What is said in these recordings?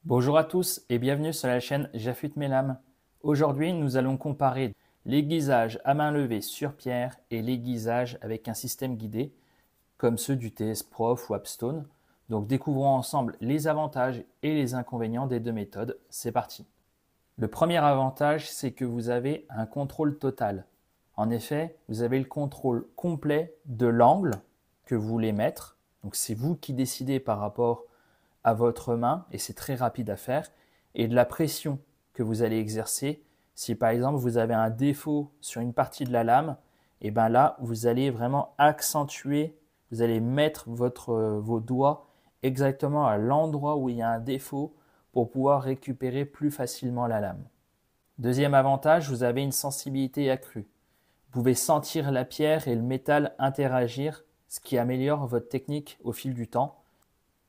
Bonjour à tous et bienvenue sur la chaîne J'affûte mes lames. Aujourd'hui, nous allons comparer l'aiguisage à main levée sur pierre et l'aiguisage avec un système guidé comme ceux du TS Prof ou Appstone. Donc découvrons ensemble les avantages et les inconvénients des deux méthodes. C'est parti. Le premier avantage, c'est que vous avez un contrôle total. En effet, vous avez le contrôle complet de l'angle que vous voulez mettre. Donc c'est vous qui décidez par rapport à votre main, et c'est très rapide à faire, et de la pression que vous allez exercer. Si par exemple vous avez un défaut sur une partie de la lame, et bien là vous allez vraiment accentuer, vous allez mettre vos doigts exactement à l'endroit où il y a un défaut pour pouvoir récupérer plus facilement la lame. Deuxième avantage, vous avez une sensibilité accrue. Vous pouvez sentir la pierre et le métal interagir, ce qui améliore votre technique au fil du temps.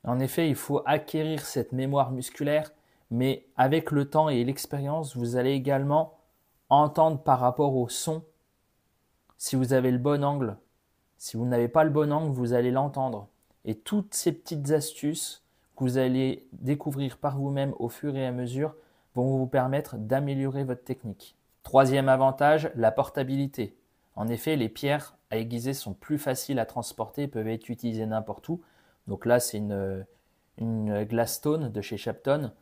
En effet, il faut acquérir cette mémoire musculaire, mais avec le temps et l'expérience, vous allez également entendre par rapport au son si vous avez le bon angle. Si vous n'avez pas le bon angle, vous allez l'entendre. Et toutes ces petites astuces que vous allez découvrir par vous-même au fur et à mesure vont vous permettre d'améliorer votre technique. Troisième avantage, la portabilité. En effet, les pierres à aiguiser sont plus faciles à transporter et peuvent être utilisées n'importe où. Donc là, c'est une glass stone de chez Shapton.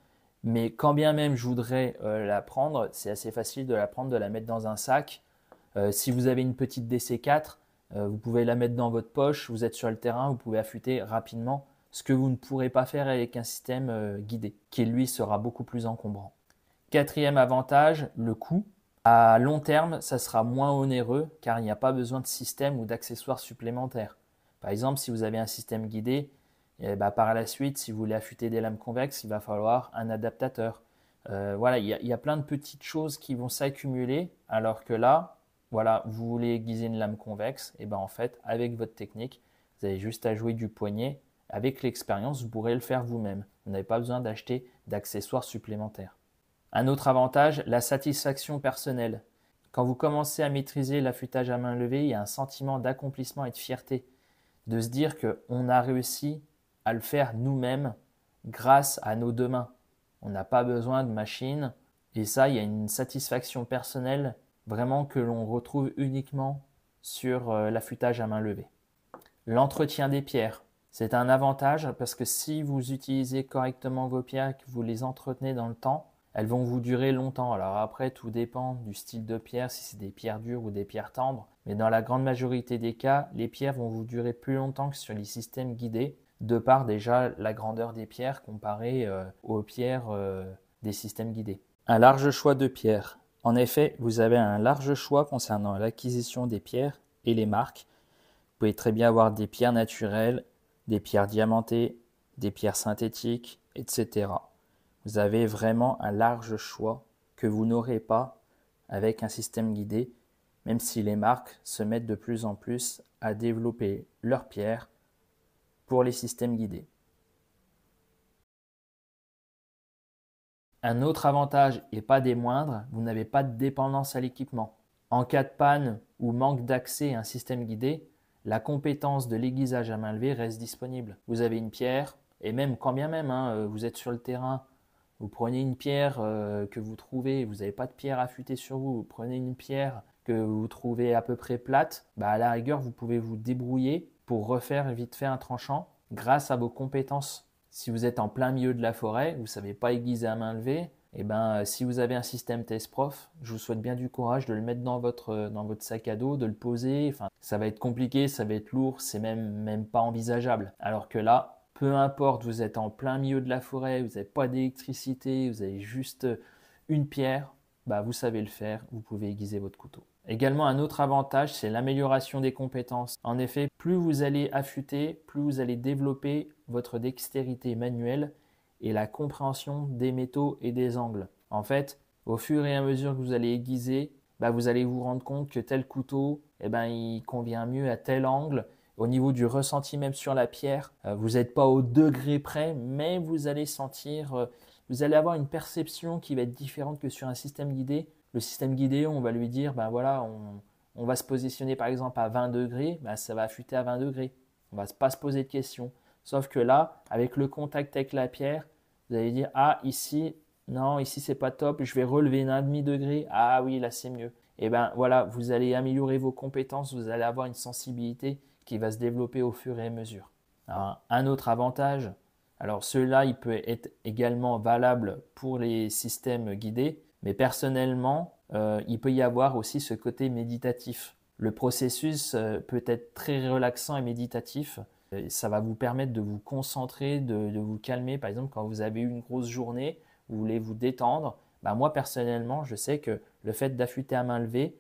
Mais quand bien même je voudrais la prendre, c'est assez facile de la prendre, de la mettre dans un sac. Si vous avez une petite DC4, vous pouvez la mettre dans votre poche, vous êtes sur le terrain, vous pouvez affûter rapidement, ce que vous ne pourrez pas faire avec un système guidé, qui lui sera beaucoup plus encombrant. Quatrième avantage, le coût. À long terme, ça sera moins onéreux car il n'y a pas besoin de système ou d'accessoires supplémentaires. Par exemple, si vous avez un système guidé, par la suite, si vous voulez affûter des lames convexes, il va falloir un adaptateur. Voilà, il y a plein de petites choses qui vont s'accumuler, alors que là, voilà, vous voulez aiguiser une lame convexe, et en fait, avec votre technique, vous avez juste à jouer du poignet. Avec l'expérience, vous pourrez le faire vous-même. Vous n'avez pas besoin d'acheter d'accessoires supplémentaires. Un autre avantage, la satisfaction personnelle. Quand vous commencez à maîtriser l'affûtage à main levée, il y a un sentiment d'accomplissement et de fierté, de se dire qu'on a réussi à le faire nous-mêmes grâce à nos deux mains. On n'a pas besoin de machine, et ça, il y a une satisfaction personnelle vraiment que l'on retrouve uniquement sur l'affûtage à main levée. L'entretien des pierres, c'est un avantage parce que si vous utilisez correctement vos pierres et que vous les entretenez dans le temps, elles vont vous durer longtemps. Alors après, tout dépend du style de pierre, si c'est des pierres dures ou des pierres tendres. Mais dans la grande majorité des cas, les pierres vont vous durer plus longtemps que sur les systèmes guidés, de par déjà la grandeur des pierres comparée aux pierres des systèmes guidés. Un large choix de pierres. En effet, vous avez un large choix concernant l'acquisition des pierres et les marques. Vous pouvez très bien avoir des pierres naturelles, des pierres diamantées, des pierres synthétiques, etc. Vous avez vraiment un large choix que vous n'aurez pas avec un système guidé, même si les marques se mettent de plus en plus à développer leurs pierres pour les systèmes guidés. Un autre avantage, et pas des moindres, vous n'avez pas de dépendance à l'équipement. En cas de panne ou manque d'accès à un système guidé, la compétence de l'aiguisage à main levée reste disponible. Vous avez une pierre, et même quand bien même vous êtes sur le terrain, vous prenez une pierre que vous trouvez, vous n'avez pas de pierre affûtée sur vous, vous prenez une pierre que vous trouvez à peu près plate, à la rigueur, vous pouvez vous débrouiller pour refaire vite fait un tranchant grâce à vos compétences. Si vous êtes en plein milieu de la forêt, vous ne savez pas aiguiser à main levée, si vous avez un système TS Prof, je vous souhaite bien du courage de le mettre dans votre sac à dos, de le poser. Enfin, ça va être compliqué, ça va être lourd, c'est même pas envisageable. Alors que là, peu importe, vous êtes en plein milieu de la forêt, vous n'avez pas d'électricité, vous avez juste une pierre, vous savez le faire, vous pouvez aiguiser votre couteau. Également, un autre avantage, c'est l'amélioration des compétences. En effet, plus vous allez affûter, plus vous allez développer votre dextérité manuelle et la compréhension des métaux et des angles. En fait, au fur et à mesure que vous allez aiguiser, vous allez vous rendre compte que tel couteau, il convient mieux à tel angle. Au niveau du ressenti même sur la pierre, vous n'êtes pas au degré près, mais vous allez sentir, vous allez avoir une perception qui va être différente que sur un système guidé. Le système guidé, on va lui dire, on va se positionner par exemple à 20 degrés, ça va affûter à 20 degrés. On ne va pas se poser de questions. Sauf que là, avec le contact avec la pierre, Vous allez dire, ah ici, non, ici c'est pas top, je vais relever d'1/2 degré. Ah oui, là c'est mieux. Et ben voilà, vous allez améliorer vos compétences, vous allez avoir une sensibilité qui va se développer au fur et à mesure. Alors, un autre avantage, alors celui-là, il peut être également valable pour les systèmes guidés, mais personnellement, il peut y avoir aussi ce côté méditatif. Le processus peut être très relaxant et méditatif. Ça va vous permettre de vous concentrer, de vous calmer. Par exemple, quand vous avez eu une grosse journée, vous voulez vous détendre. Bah, moi, personnellement, je sais que le fait d'affûter à main levée,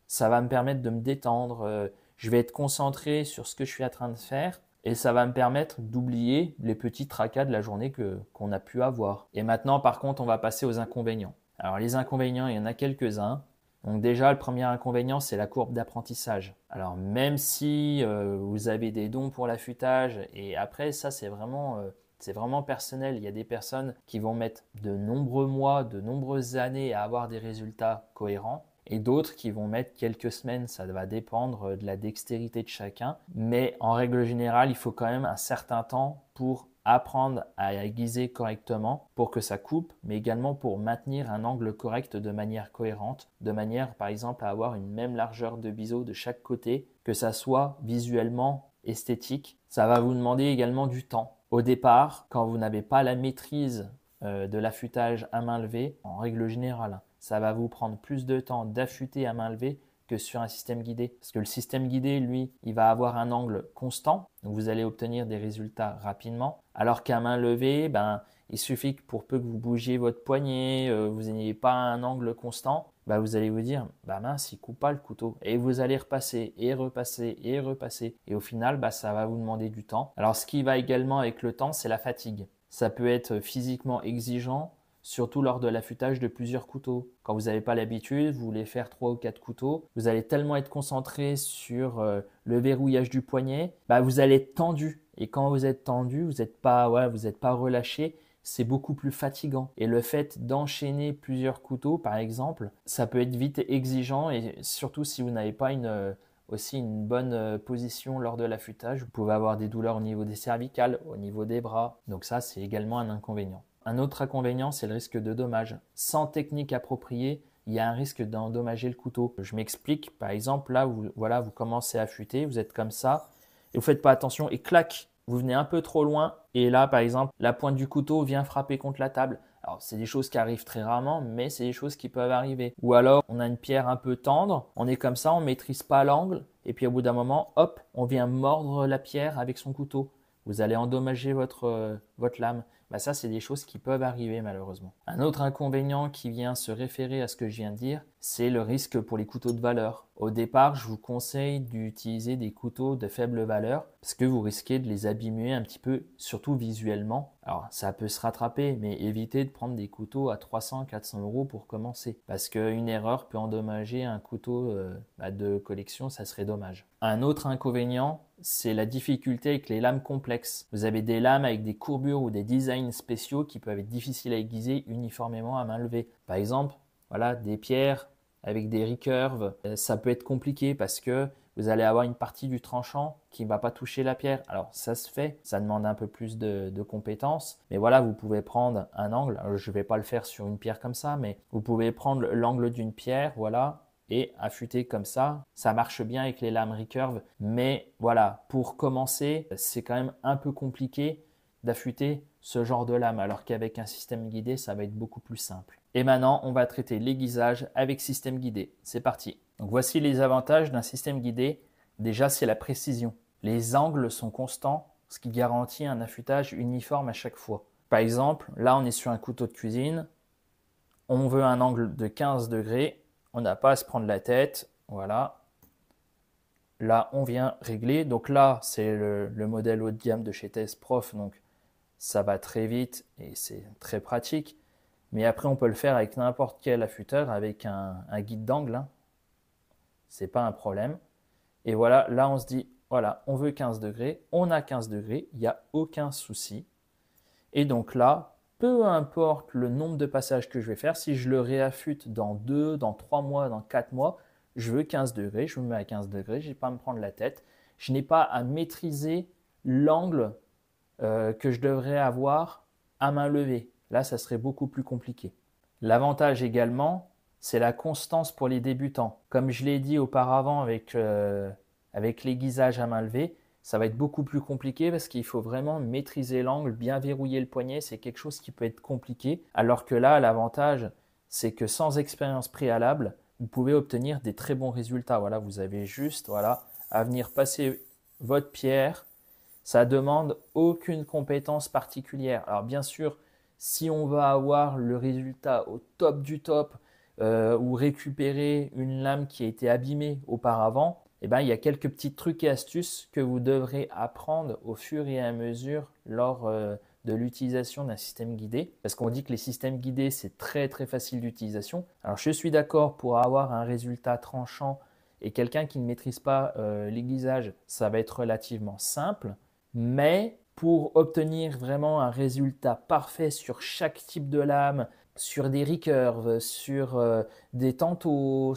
ça va me permettre de me détendre. Je vais être concentré sur ce que je suis en train de faire et ça va me permettre d'oublier les petits tracas de la journée qu'on a pu avoir. Et maintenant, par contre, on va passer aux inconvénients. Alors, les inconvénients, il y en a quelques-uns. Donc déjà, le premier inconvénient, c'est la courbe d'apprentissage. Alors même si vous avez des dons pour l'affûtage, et après ça c'est vraiment personnel. Il y a des personnes qui vont mettre de nombreux mois, de nombreuses années à avoir des résultats cohérents, et d'autres qui vont mettre quelques semaines. Ça va dépendre de la dextérité de chacun. Mais en règle générale, il faut quand même un certain temps pour apprendre à aiguiser correctement pour que ça coupe, mais également pour maintenir un angle correct de manière cohérente, de manière par exemple à avoir une même largeur de biseau de chaque côté, que ça soit visuellement esthétique. Ça va vous demander également du temps. Au départ, quand vous n'avez pas la maîtrise de l'affûtage à main levée, en règle générale, ça va vous prendre plus de temps d'affûter à main levée que sur un système guidé. Parce que le système guidé, lui, il va avoir un angle constant, donc vous allez obtenir des résultats rapidement. Alors qu'à main levée, il suffit que pour peu que vous bougiez votre poignet, vous n'ayez pas un angle constant, vous allez vous dire, mince, il coupe pas le couteau. Et vous allez repasser et repasser et repasser. Et au final, ça va vous demander du temps. Alors ce qui va également avec le temps, c'est la fatigue. Ça peut être physiquement exigeant, surtout lors de l'affûtage de plusieurs couteaux. Quand vous n'avez pas l'habitude, vous voulez faire 3 ou 4 couteaux, vous allez tellement être concentré sur le verrouillage du poignet, vous allez être tendu. Et quand vous êtes tendu, vous n'êtes pas relâché, c'est beaucoup plus fatigant. Et le fait d'enchaîner plusieurs couteaux, par exemple, ça peut être vite exigeant, et surtout si vous n'avez pas aussi une bonne position lors de l'affûtage, vous pouvez avoir des douleurs au niveau des cervicales, au niveau des bras. Donc ça, c'est également un inconvénient. Un autre inconvénient, c'est le risque de dommage. Sans technique appropriée, il y a un risque d'endommager le couteau. Je m'explique, par exemple, là, vous commencez à affûter, vous êtes comme ça, et vous ne faites pas attention, et clac, vous venez un peu trop loin, et là, par exemple, la pointe du couteau vient frapper contre la table. Alors, c'est des choses qui arrivent très rarement, mais c'est des choses qui peuvent arriver. Ou alors, on a une pierre un peu tendre, on est comme ça, on ne maîtrise pas l'angle, et puis au bout d'un moment, hop, on vient mordre la pierre avec son couteau. Vous allez endommager votre lame. Ça, c'est des choses qui peuvent arriver malheureusement. Un autre inconvénient qui vient se référer à ce que je viens de dire, c'est le risque pour les couteaux de valeur. Au départ, je vous conseille d'utiliser des couteaux de faible valeur parce que vous risquez de les abîmer un petit peu, surtout visuellement. Alors, ça peut se rattraper, mais évitez de prendre des couteaux à 300-400 € pour commencer parce qu'une erreur peut endommager un couteau de collection, ça serait dommage. Un autre inconvénient, c'est la difficulté avec les lames complexes. Vous avez des lames avec des courbures ou des designs spéciaux qui peuvent être difficiles à aiguiser uniformément à main levée. Par exemple, des pierres avec des recurves, ça peut être compliqué parce que vous allez avoir une partie du tranchant qui ne va pas toucher la pierre. Alors ça se fait, ça demande un peu plus de compétences, mais vous pouvez prendre un angle. Alors, je ne vais pas le faire sur une pierre comme ça, mais vous pouvez prendre l'angle d'une pierre, et affûter comme ça. Ça marche bien avec les lames recurve, mais pour commencer, c'est quand même un peu compliqué d'affûter ce genre de lame, alors qu'avec un système guidé, ça va être beaucoup plus simple. Et maintenant, on va traiter l'aiguisage avec système guidé. C'est parti. Donc voici les avantages d'un système guidé. Déjà, c'est la précision. Les angles sont constants, ce qui garantit un affûtage uniforme à chaque fois. Par exemple, là, on est sur un couteau de cuisine. On veut un angle de 15 degrés. On n'a pas à se prendre la tête. Voilà. Là, on vient régler. Donc là, c'est le modèle haut de gamme de chez TS Prof. Donc, ça va très vite et c'est très pratique. Mais après, on peut le faire avec n'importe quel affûteur, avec un guide d'angle. C'est pas un problème. Et voilà, là, on se dit, on veut 15 degrés. On a 15 degrés. Il n'y a aucun souci. Et donc là, peu importe le nombre de passages que je vais faire, si je le réaffûte dans 2, dans 3 mois, dans 4 mois, je veux 15 degrés, je me mets à 15 degrés, je n'ai pas à me prendre la tête. Je n'ai pas à maîtriser l'angle que je devrais avoir à main levée. Là, ça serait beaucoup plus compliqué. L'avantage également, c'est la constance pour les débutants. Comme je l'ai dit auparavant avec l'aiguisage à main levée, ça va être beaucoup plus compliqué parce qu'il faut vraiment maîtriser l'angle, bien verrouiller le poignet. C'est quelque chose qui peut être compliqué. Alors que là, l'avantage, c'est que sans expérience préalable, vous pouvez obtenir des très bons résultats. Voilà, vous avez juste à venir passer votre pierre. Ça demande aucune compétence particulière. Alors bien sûr, si on va avoir le résultat au top du top ou récupérer une lame qui a été abîmée auparavant, eh ben, il y a quelques petits trucs et astuces que vous devrez apprendre au fur et à mesure lors de l'utilisation d'un système guidé. Parce qu'on dit que les systèmes guidés, c'est très très facile d'utilisation. Alors je suis d'accord, pour avoir un résultat tranchant et quelqu'un qui ne maîtrise pas l'aiguisage, ça va être relativement simple. Mais pour obtenir vraiment un résultat parfait sur chaque type de lame, sur des recurves, sur des tantos,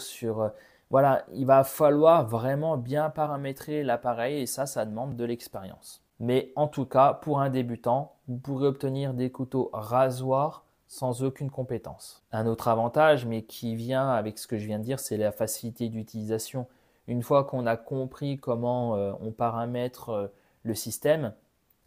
voilà, il va falloir vraiment bien paramétrer l'appareil et ça demande de l'expérience. Mais en tout cas, pour un débutant, vous pourrez obtenir des couteaux rasoirs sans aucune compétence. Un autre avantage, mais qui vient avec ce que je viens de dire, c'est la facilité d'utilisation. Une fois qu'on a compris comment on paramètre le système,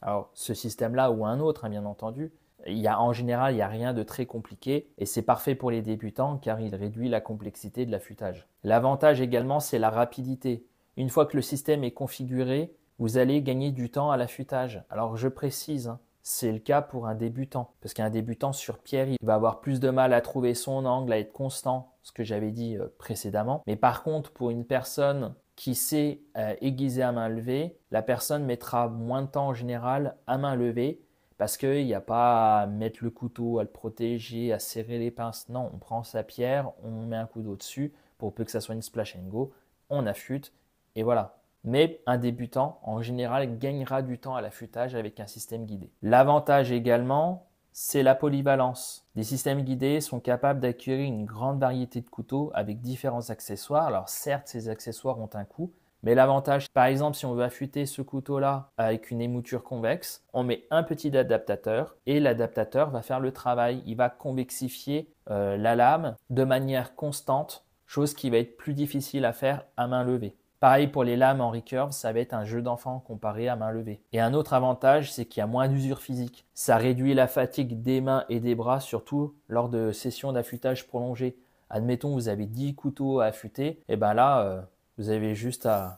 alors ce système-là ou un autre, hein, bien entendu, en général, il n'y a rien de très compliqué et c'est parfait pour les débutants car il réduit la complexité de l'affûtage. L'avantage également, c'est la rapidité. Une fois que le système est configuré, vous allez gagner du temps à l'affûtage. Alors je précise, hein, c'est le cas pour un débutant. Parce qu'un débutant sur pierre, il va avoir plus de mal à trouver son angle, à être constant, ce que j'avais dit précédemment. Mais par contre, pour une personne qui sait aiguiser à main levée, la personne mettra moins de temps en général à main levée parce qu'il n'y a pas à mettre le couteau, à le protéger, à serrer les pinces. Non, on prend sa pierre, on met un coup d'eau dessus pour peu que ça soit une splash and go, on affûte et voilà. Mais un débutant, en général, gagnera du temps à l'affûtage avec un système guidé. L'avantage également, c'est la polyvalence. Les systèmes guidés sont capables d'acquérir une grande variété de couteaux avec différents accessoires. Alors certes, ces accessoires ont un coût, mais l'avantage, par exemple, si on veut affûter ce couteau-là avec une émouture convexe, on met un petit adaptateur et l'adaptateur va faire le travail. Il va convexifier la lame de manière constante, chose qui va être plus difficile à faire à main levée. Pareil pour les lames en recurve, ça va être un jeu d'enfant comparé à main levée. Et un autre avantage, c'est qu'il y a moins d'usure physique. Ça réduit la fatigue des mains et des bras, surtout lors de sessions d'affûtage prolongées. Admettons, vous avez 10 couteaux à affûter, et bien là, vous avez juste à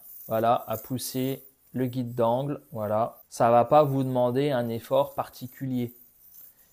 pousser le guide d'angle. Voilà. Ça ne va pas vous demander un effort particulier.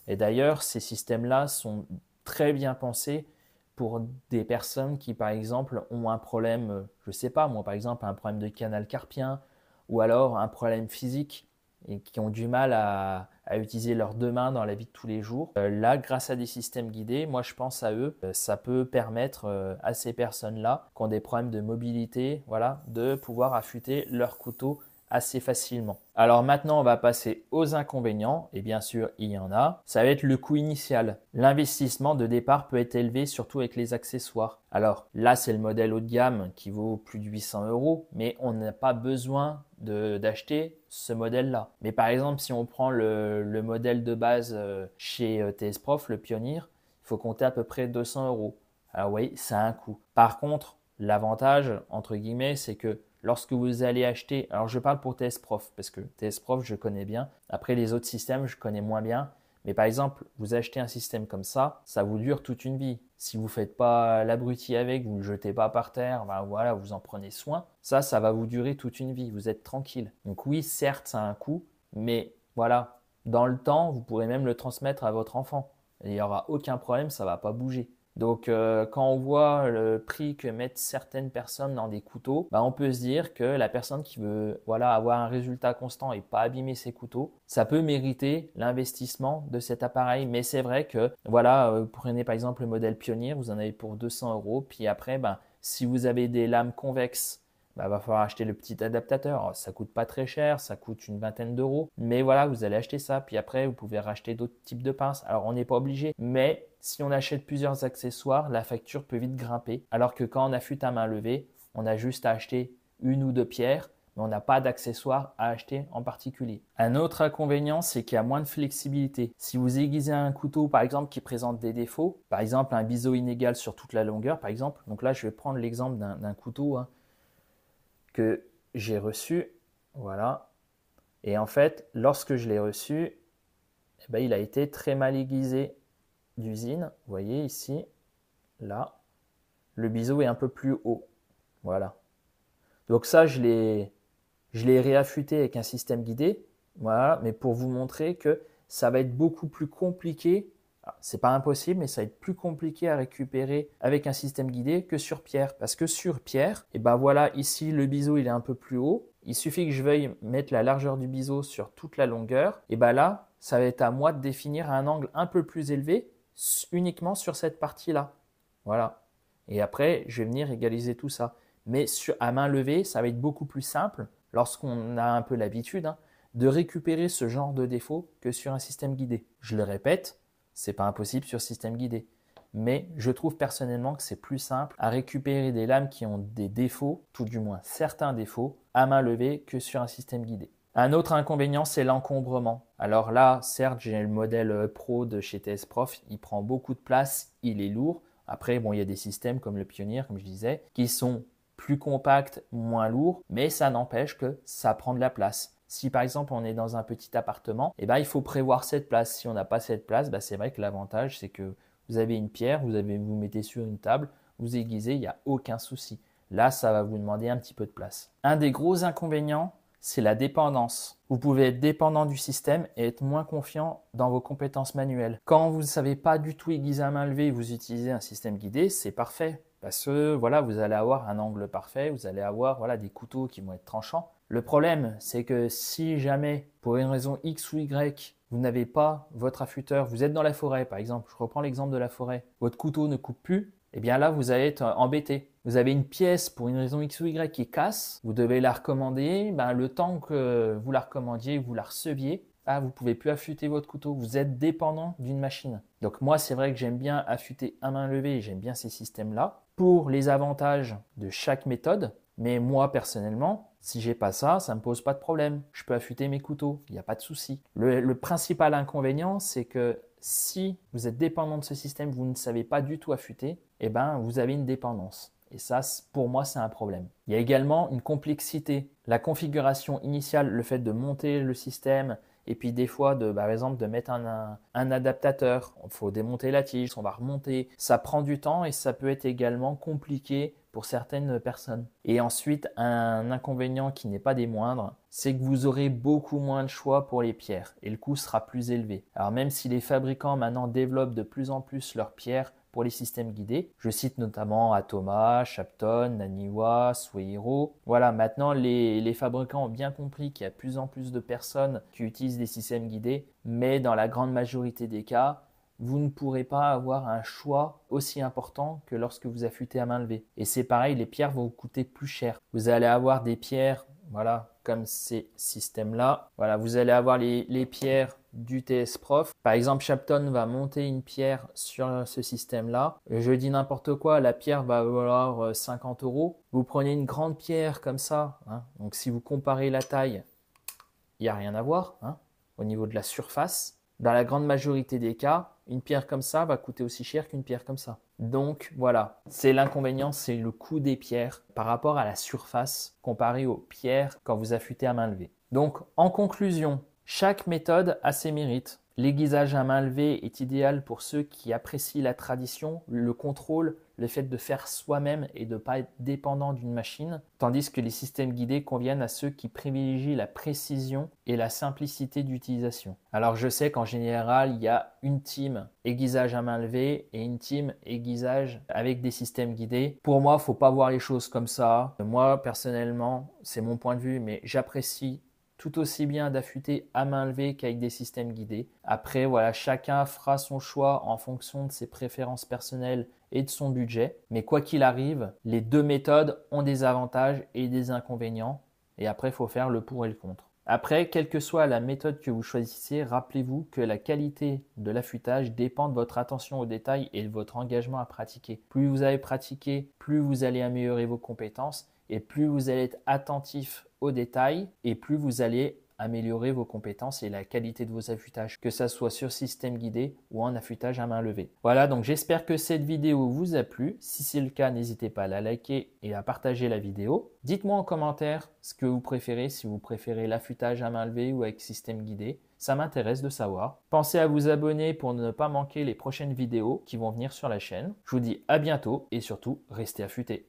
Et d'ailleurs, ces systèmes-là sont très bien pensés pour des personnes qui, par exemple, ont un problème, je ne sais pas, moi, par exemple, un problème de canal carpien ou alors un problème physique et qui ont du mal à utiliser leurs deux mains dans la vie de tous les jours. Là, grâce à des systèmes guidés, moi, je pense à eux. Ça peut permettre à ces personnes-là qui ont des problèmes de mobilité, voilà, de pouvoir affûter leur couteau assez facilement. Alors maintenant, on va passer aux inconvénients, et bien sûr, il y en a. Ça va être le coût initial. L'investissement de départ peut être élevé, surtout avec les accessoires. Alors là, c'est le modèle haut de gamme qui vaut plus de 800 €, mais on n'a pas besoin d'acheter ce modèle-là. Mais par exemple, si on prend le modèle de base chez TS Prof, le Pioneer, il faut compter à peu près 200 €. Alors oui, ça a un coût. Par contre, l'avantage, entre guillemets, c'est que lorsque vous allez acheter, alors je parle pour TS Prof parce que TS Prof je connais bien, après les autres systèmes je connais moins bien, mais par exemple vous achetez un système comme ça vous dure toute une vie. Si vous ne faites pas l'abruti avec, vous ne le jetez pas par terre, ben voilà, vous en prenez soin, ça va vous durer toute une vie, vous êtes tranquille. Donc oui, certes ça a un coût, mais voilà, dans le temps vous pourrez même le transmettre à votre enfant. Il n'y aura aucun problème, ça ne va pas bouger. Donc quand on voit le prix que mettent certaines personnes dans des couteaux, on peut se dire que la personne qui veut avoir un résultat constant et pas abîmer ses couteaux, ça peut mériter l'investissement de cet appareil. Mais c'est vrai que vous prenez par exemple le modèle Pioneer, vous en avez pour 200 €. Puis après, si vous avez des lames convexes, va falloir acheter le petit adaptateur. Alors, ça coûte pas très cher, ça coûte une vingtaine d'euros. Mais voilà, vous allez acheter ça. Puis après, vous pouvez racheter d'autres types de pinces. Alors, on n'est pas obligé. Mais si on achète plusieurs accessoires, la facture peut vite grimper. Alors que quand on affûte à main levée, on a juste à acheter une ou deux pierres. mais on n'a pas d'accessoires à acheter en particulier. Un autre inconvénient, c'est qu'il y a moins de flexibilité. Si vous aiguisez un couteau, par exemple, qui présente des défauts, par exemple un biseau inégal sur toute la longueur, par exemple, donc là, je vais prendre l'exemple d'un couteau que j'ai reçu, voilà, et en fait, lorsque je l'ai reçu, eh ben, il a été très mal aiguisé d'usine. Vous voyez ici, là, le biseau est un peu plus haut. Voilà. Donc ça, je l'ai réaffûté avec un système guidé. Voilà, mais pour vous montrer que ça va être beaucoup plus compliqué. C'est pas impossible, mais ça va être plus compliqué à récupérer avec un système guidé que sur pierre. Parce que sur pierre, et ben voilà, ici le biseau il est un peu plus haut. Il suffit que je veuille mettre la largeur du biseau sur toute la longueur. Et ben là, ça va être à moi de définir un angle un peu plus élevé uniquement sur cette partie-là. Voilà. Et après, je vais venir égaliser tout ça. Mais à main levée, ça va être beaucoup plus simple, lorsqu'on a un peu l'habitude, de récupérer ce genre de défaut que sur un système guidé. Je le répète, c'est pas impossible sur système guidé. Mais je trouve personnellement que c'est plus simple à récupérer des lames qui ont des défauts, tout du moins certains défauts, à main levée que sur un système guidé. Un autre inconvénient, c'est l'encombrement. Alors là, certes, j'ai le modèle Pro de chez TS Prof, il prend beaucoup de place, il est lourd. Après, bon, il y a des systèmes comme le Pioneer, comme je disais, qui sont plus compacts, moins lourds, mais ça n'empêche que ça prend de la place. Si par exemple on est dans un petit appartement, eh ben, il faut prévoir cette place. Si on n'a pas cette place, c'est vrai que l'avantage c'est que vous avez une pierre, vous mettez sur une table, vous aiguisez, il n'y a aucun souci. Là, ça va vous demander un petit peu de place. Un des gros inconvénients, c'est la dépendance. Vous pouvez être dépendant du système et être moins confiant dans vos compétences manuelles. Quand vous ne savez pas du tout aiguiser à main levée et vous utilisez un système guidé, c'est parfait. Parce que voilà, vous allez avoir un angle parfait, vous allez avoir des couteaux qui vont être tranchants. Le problème, c'est que si jamais, pour une raison X ou Y, vous n'avez pas votre affûteur, vous êtes dans la forêt par exemple, je reprends l'exemple de la forêt, votre couteau ne coupe plus, eh bien là, vous allez être embêté. Vous avez une pièce pour une raison X ou Y qui casse, vous devez la recommander, le temps que vous la recommandiez, vous la receviez, vous ne pouvez plus affûter votre couteau, vous êtes dépendant d'une machine. Donc moi, c'est vrai que j'aime bien affûter à main levée et j'aime bien ces systèmes-là pour les avantages de chaque méthode. Mais moi, personnellement, si j'ai pas ça, ça me pose pas de problème. Je peux affûter mes couteaux, il n'y a pas de souci. Le principal inconvénient, c'est que si vous êtes dépendant de ce système, vous ne savez pas du tout affûter, vous avez une dépendance. Et ça, pour moi, c'est un problème. Il y a également une complexité. La configuration initiale, le fait de monter le système, et puis des fois, par exemple, de mettre un adaptateur. Il faut démonter la tige, on va remonter. Ça prend du temps et ça peut être également compliqué pour certaines personnes. Et ensuite, un inconvénient qui n'est pas des moindres, c'est que vous aurez beaucoup moins de choix pour les pierres et le coût sera plus élevé. Alors même si les fabricants maintenant développent de plus en plus leurs pierres pour les systèmes guidés, je cite notamment Atoma, Shapton, Naniwa, Suehiro. Voilà, maintenant les fabricants ont bien compris qu'il y a de plus en plus de personnes qui utilisent des systèmes guidés, mais dans la grande majorité des cas, vous ne pourrez pas avoir un choix aussi important que lorsque vous affûtez à main levée. Et c'est pareil, les pierres vont vous coûter plus cher. Vous allez avoir des pierres, comme ces systèmes-là. Voilà, vous allez avoir les pierres du TS Prof. Par exemple, Shapton va monter une pierre sur ce système-là. Je dis n'importe quoi, la pierre va valoir 50 €. Vous prenez une grande pierre comme ça, donc si vous comparez la taille, il n'y a rien à voir au niveau de la surface. Dans la grande majorité des cas, une pierre comme ça va coûter aussi cher qu'une pierre comme ça. Donc voilà, c'est l'inconvénient, c'est le coût des pierres par rapport à la surface comparée aux pierres quand vous affûtez à main levée. Donc en conclusion, chaque méthode a ses mérites. L'aiguisage à main levée est idéal pour ceux qui apprécient la tradition, le contrôle, le fait de faire soi-même et de ne pas être dépendant d'une machine, tandis que les systèmes guidés conviennent à ceux qui privilégient la précision et la simplicité d'utilisation. Alors je sais qu'en général, il y a une team aiguisage à main levée et une team aiguisage avec des systèmes guidés. Pour moi, il ne faut pas voir les choses comme ça. Moi, personnellement, c'est mon point de vue, mais j'apprécie tout aussi bien d'affûter à main levée qu'avec des systèmes guidés. Après, voilà, chacun fera son choix en fonction de ses préférences personnelles et de son budget. Mais quoi qu'il arrive, les deux méthodes ont des avantages et des inconvénients. Et après, il faut faire le pour et le contre. Après, quelle que soit la méthode que vous choisissez, rappelez-vous que la qualité de l'affûtage dépend de votre attention aux détails et de votre engagement à pratiquer. Plus vous allez pratiquer, plus vous allez améliorer vos compétences et plus vous allez être attentif au détail et plus vous allez améliorer vos compétences et la qualité de vos affûtages, que ça soit sur système guidé ou en affûtage à main levée. Voilà, donc j'espère que cette vidéo vous a plu. Si c'est le cas, n'hésitez pas à la liker et à partager la vidéo. Dites-moi en commentaire ce que vous préférez, si vous préférez l'affûtage à main levée ou avec système guidé. Ça m'intéresse de savoir. Pensez à vous abonner pour ne pas manquer les prochaines vidéos qui vont venir sur la chaîne. Je vous dis à bientôt et surtout, restez affûtés.